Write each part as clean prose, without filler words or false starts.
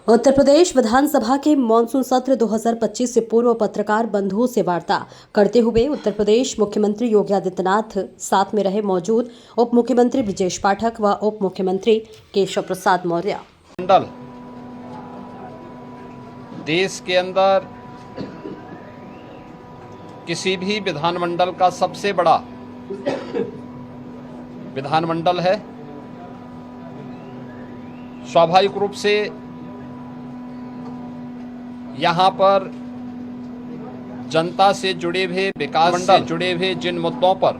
उत्तर प्रदेश विधानसभा के मानसून सत्र 2025 से पूर्व पत्रकार बंधुओं से वार्ता करते हुए उत्तर प्रदेश मुख्यमंत्री योगी आदित्यनाथ साथ में रहे मौजूद उप मुख्यमंत्री ब्रजेश पाठक व उप मुख्यमंत्री केशव प्रसाद मौर्य। मंडल देश के अंदर किसी भी विधानमंडल का सबसे बड़ा विधानमंडल है। स्वाभाविक रूप से यहाँ पर जनता से जुड़े हुए, विकास से जुड़े हुए जिन मुद्दों पर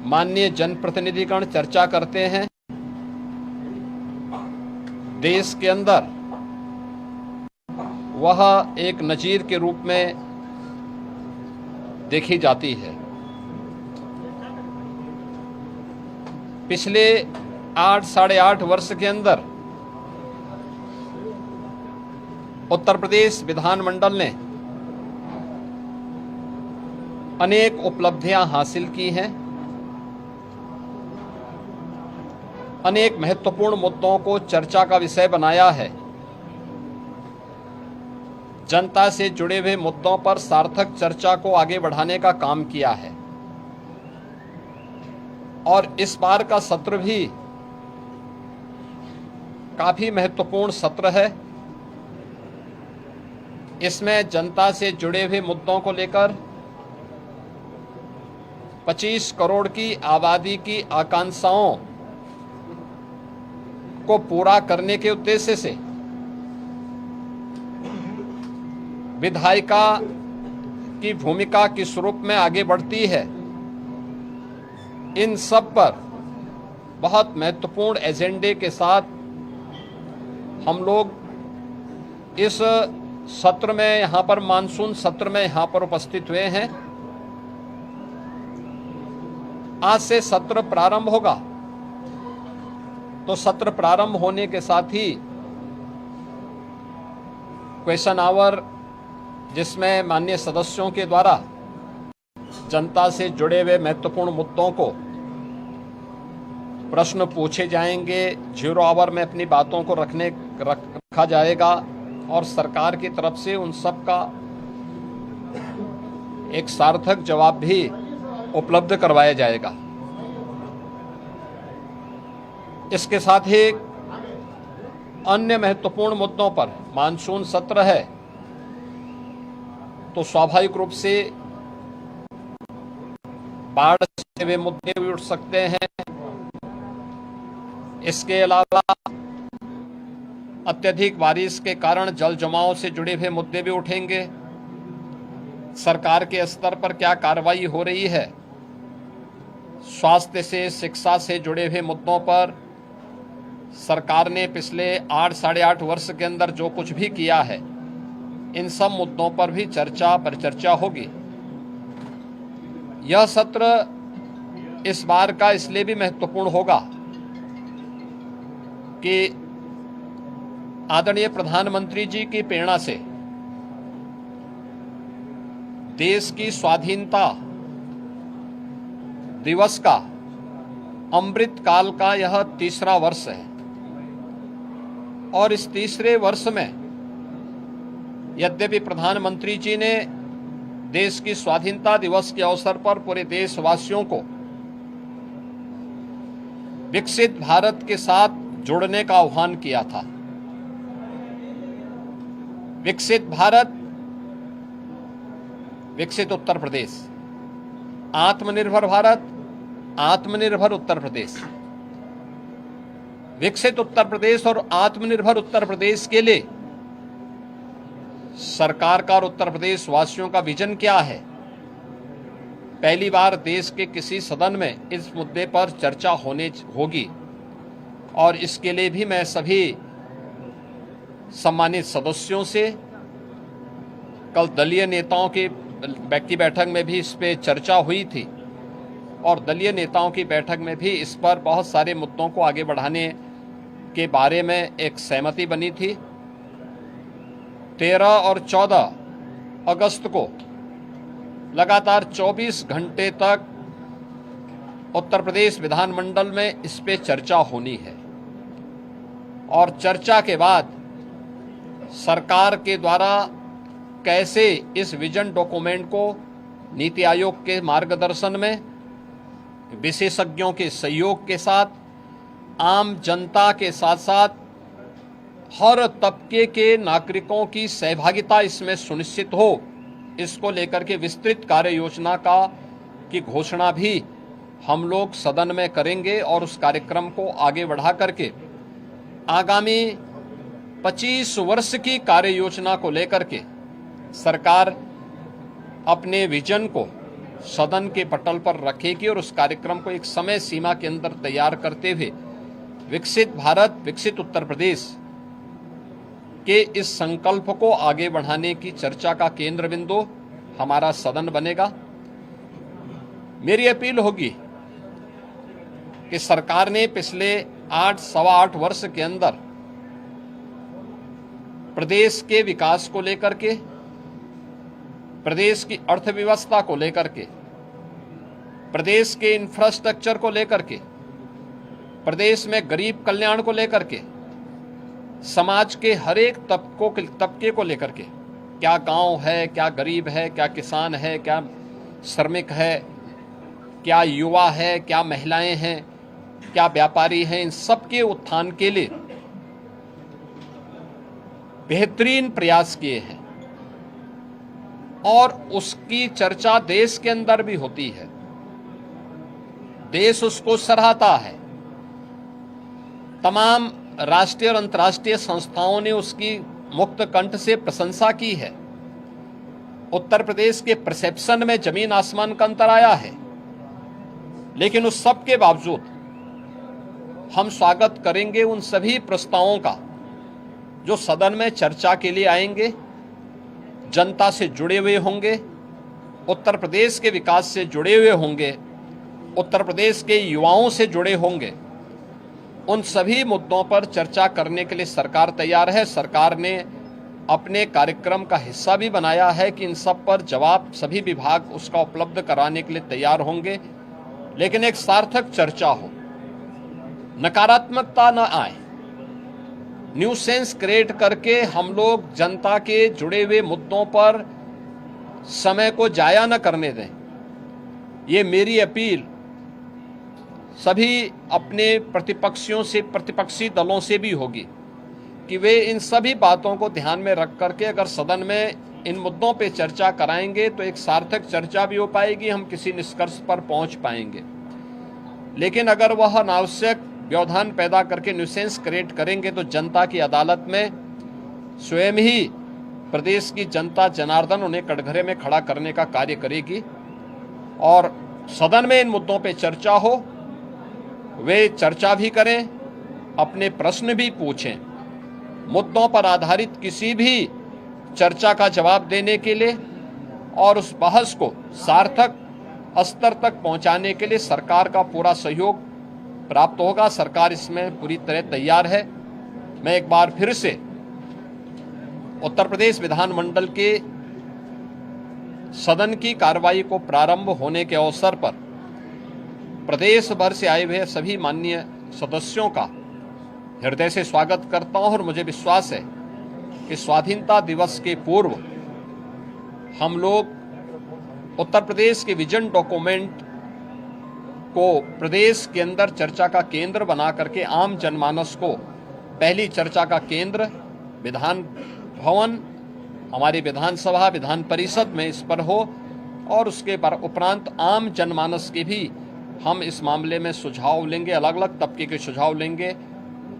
माननीय जनप्रतिनिधिगण चर्चा करते हैं, देश के अंदर वह एक नजीर के रूप में देखी जाती है। पिछले 8 साढ़े 8 वर्ष के अंदर उत्तर प्रदेश विधानमंडल ने अनेक उपलब्धियां हासिल की हैं। अनेक महत्वपूर्ण मुद्दों को चर्चा का विषय बनाया है। जनता से जुड़े हुए मुद्दों पर सार्थक चर्चा को आगे बढ़ाने का काम किया है। और इस बार का सत्र भी काफी महत्वपूर्ण सत्र है। इसमें जनता से जुड़े हुए मुद्दों को लेकर 25 करोड़ की आबादी की आकांक्षाओं को पूरा करने के उद्देश्य से विधायिका की भूमिका किस रूप में आगे बढ़ती है, इन सब पर बहुत महत्वपूर्ण एजेंडे के साथ हम लोग इस सत्र में, यहाँ पर मानसून सत्र में यहाँ पर उपस्थित हुए हैं। आज से सत्र प्रारंभ होगा, तो सत्र प्रारंभ होने के साथ ही क्वेश्चन आवर, जिसमें माननीय सदस्यों के द्वारा जनता से जुड़े हुए महत्वपूर्ण मुद्दों को प्रश्न पूछे जाएंगे। 0 आवर में अपनी बातों को रखा जाएगा और सरकार की तरफ से उन सब का एक सार्थक जवाब भी उपलब्ध करवाया जाएगा। इसके साथ ही अन्य महत्वपूर्ण मुद्दों पर मानसून सत्र है, तो स्वाभाविक रूप से बाढ़ से वे मुद्दे भी उठ सकते हैं। इसके अलावा अत्यधिक बारिश के कारण जल जमाव से जुड़े हुए मुद्दे भी उठेंगे। सरकार के स्तर पर क्या कार्रवाई हो रही है, स्वास्थ्य से, शिक्षा से जुड़े हुए मुद्दों पर सरकार ने पिछले 8 साढ़े 8 वर्ष के अंदर जो कुछ भी किया है, इन सब मुद्दों पर भी परिचर्चा होगी। यह सत्र इस बार का इसलिए भी महत्वपूर्ण होगा कि आदरणीय प्रधानमंत्री जी की प्रेरणा से देश की स्वाधीनता दिवस का अमृत काल का यह 3रा वर्ष है। और इस 3रे वर्ष में यद्यपि प्रधानमंत्री जी ने देश की स्वाधीनता दिवस के अवसर पर पूरे देशवासियों को विकसित भारत के साथ जुड़ने का आह्वान किया था। विकसित भारत, विकसित उत्तर प्रदेश, आत्मनिर्भर भारत, आत्मनिर्भर उत्तर प्रदेश। विकसित उत्तर प्रदेश और आत्मनिर्भर उत्तर प्रदेश के लिए सरकार का और उत्तर प्रदेश वासियों का विजन क्या है, पहली बार देश के किसी सदन में इस मुद्दे पर चर्चा होगी। और इसके लिए भी मैं सभी सम्मानित सदस्यों से, कल दलीय नेताओं की बैठक में भी इस पे चर्चा हुई थी और दलीय नेताओं की बैठक में भी इस पर बहुत सारे मुद्दों को आगे बढ़ाने के बारे में एक सहमति बनी थी। 13 और 14 अगस्त को लगातार 24 घंटे तक उत्तर प्रदेश विधानमंडल में इस पे चर्चा होनी है। और चर्चा के बाद सरकार के द्वारा कैसे इस विजन डॉक्यूमेंट को नीति आयोग के मार्गदर्शन में विशेषज्ञों के सहयोग के साथ आम जनता के साथ साथ हर तबके के नागरिकों की सहभागिता इसमें सुनिश्चित हो, इसको लेकर के विस्तृत कार्य योजना की घोषणा भी हम लोग सदन में करेंगे और उस कार्यक्रम को आगे बढ़ा करके आगामी 25 वर्ष की कार्य योजना को लेकर के सरकार अपने विजन को सदन के पटल पर रखेगी और उस कार्यक्रम को एक समय सीमा के अंदर तैयार करते हुए विकसित भारत, विकसित उत्तर प्रदेश के इस संकल्प को आगे बढ़ाने की चर्चा का केंद्र बिंदु हमारा सदन बनेगा। मेरी अपील होगी कि सरकार ने पिछले 8-8 वर्ष के अंदर प्रदेश के विकास को लेकर के, प्रदेश की अर्थव्यवस्था को लेकर के, प्रदेश के इंफ्रास्ट्रक्चर को लेकर के, प्रदेश में गरीब कल्याण को लेकर के, समाज के हर एक तबके को लेकर के, क्या गांव है, क्या गरीब है, क्या किसान है, क्या श्रमिक है, क्या युवा है, क्या महिलाएं हैं, क्या व्यापारी हैं, इन सब के उत्थान के लिए बेहतरीन प्रयास किए हैं और उसकी चर्चा देश के अंदर भी होती है। देश उसको सराहता है। तमाम राष्ट्रीय और अंतर्राष्ट्रीय संस्थाओं ने उसकी मुक्त कंठ से प्रशंसा की है। उत्तर प्रदेश के परसेप्शन में जमीन आसमान का अंतर आया है, लेकिन उस सब के बावजूद हम स्वागत करेंगे उन सभी प्रस्तावों का जो सदन में चर्चा के लिए आएंगे, जनता से जुड़े हुए होंगे, उत्तर प्रदेश के विकास से जुड़े हुए होंगे, उत्तर प्रदेश के युवाओं से जुड़े होंगे। उन सभी मुद्दों पर चर्चा करने के लिए सरकार तैयार है। सरकार ने अपने कार्यक्रम का हिस्सा भी बनाया है कि इन सब पर जवाब सभी विभाग उसका उपलब्ध कराने के लिए तैयार होंगे, लेकिन एक सार्थक चर्चा हो, नकारात्मकता न आए, न्यूसेंस क्रिएट करके हम लोग जनता के जुड़े हुए मुद्दों पर समय को जाया न करने दें। ये मेरी अपील सभी अपने प्रतिपक्षी दलों से भी होगी कि वे इन सभी बातों को ध्यान में रख करके अगर सदन में इन मुद्दों पे चर्चा कराएंगे तो एक सार्थक चर्चा भी हो पाएगी, हम किसी निष्कर्ष पर पहुंच पाएंगे। लेकिन अगर वह अनावश्यक व्यवधान पैदा करके न्यूसेंस क्रिएट करेंगे तो जनता की अदालत में स्वयं ही प्रदेश की जनता जनार्दन उन्हें कटघरे में खड़ा करने का कार्य करेगी और सदन में इन मुद्दों पे चर्चा हो, वे चर्चा भी करें, अपने प्रश्न भी पूछें। मुद्दों पर आधारित किसी भी चर्चा का जवाब देने के लिए और उस बहस को सार्थक स्तर तक पहुंचाने के लिए सरकार का पूरा सहयोग प्राप्त होगा। सरकार इसमें पूरी तरह तैयार है। मैं एक बार फिर से उत्तर प्रदेश विधानमंडल के सदन की कार्रवाई को प्रारंभ होने के अवसर पर प्रदेश भर से आए हुए सभी माननीय सदस्यों का हृदय से स्वागत करता हूं और मुझे विश्वास है कि स्वाधीनता दिवस के पूर्व हम लोग उत्तर प्रदेश के विजन डॉक्यूमेंट को प्रदेश के अंदर चर्चा का केंद्र बना करके आम जनमानस को पहली चर्चा का केंद्र विधान भवन, हमारी विधानसभा, विधान परिषद में इस पर हो और उसके उपरांत आम जनमानस के भी हम इस मामले में सुझाव लेंगे, अलग अलग तबके के सुझाव लेंगे।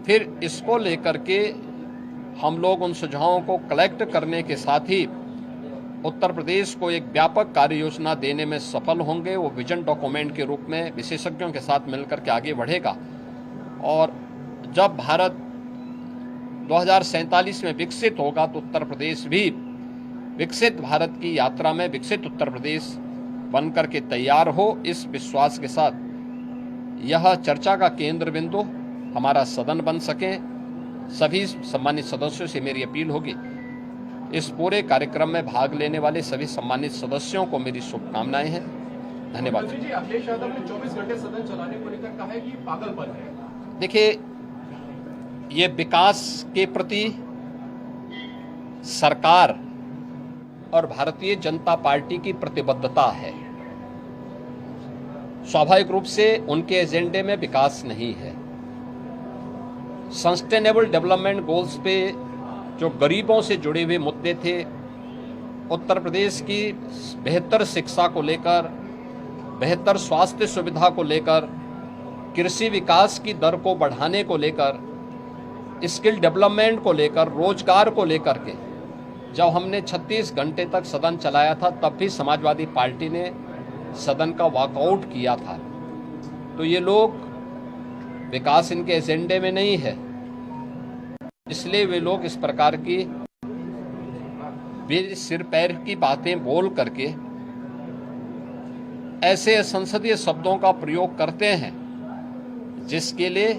फिर इसको लेकर के हम लोग उन सुझावों को कलेक्ट करने के साथ ही उत्तर प्रदेश को एक व्यापक कार्य योजना देने में सफल होंगे। वो विजन डॉक्यूमेंट के रूप में विशेषज्ञों के साथ मिलकर के आगे बढ़ेगा और जब भारत 2047 में विकसित होगा तो उत्तर प्रदेश भी विकसित भारत की यात्रा में विकसित उत्तर प्रदेश बनकर के तैयार हो। इस विश्वास के साथ यह चर्चा का केंद्र बिंदु हमारा सदन बन सके। सभी सम्मानित सदस्यों से मेरी अपील होगी, इस पूरे कार्यक्रम में भाग लेने वाले सभी सम्मानित सदस्यों को मेरी शुभकामनाएं हैं। धन्यवाद। अखिलेश यादव ने 24 घंटे सदन चलाने को लेकर कहा है कि पागलपन है। देखिए, ये विकास के प्रति सरकार और भारतीय जनता पार्टी की प्रतिबद्धता है। स्वाभाविक रूप से उनके एजेंडे में विकास नहीं है। सस्टेनेबल डेवलपमेंट गोल्स पे जो गरीबों से जुड़े हुए मुद्दे थे, उत्तर प्रदेश की बेहतर शिक्षा को लेकर, बेहतर स्वास्थ्य सुविधा को लेकर, कृषि विकास की दर को बढ़ाने को लेकर, स्किल डेवलपमेंट को लेकर, रोजगार को लेकर के जब हमने 36 घंटे तक सदन चलाया था, तब भी समाजवादी पार्टी ने सदन का वॉकआउट किया था। तो ये लोग, विकास इनके एजेंडे में नहीं है, इसलिए वे लोग इस प्रकार की सिर पैर की बातें बोल करके ऐसे संसदीय शब्दों का प्रयोग करते हैं जिसके लिए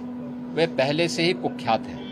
वे पहले से ही कुख्यात हैं।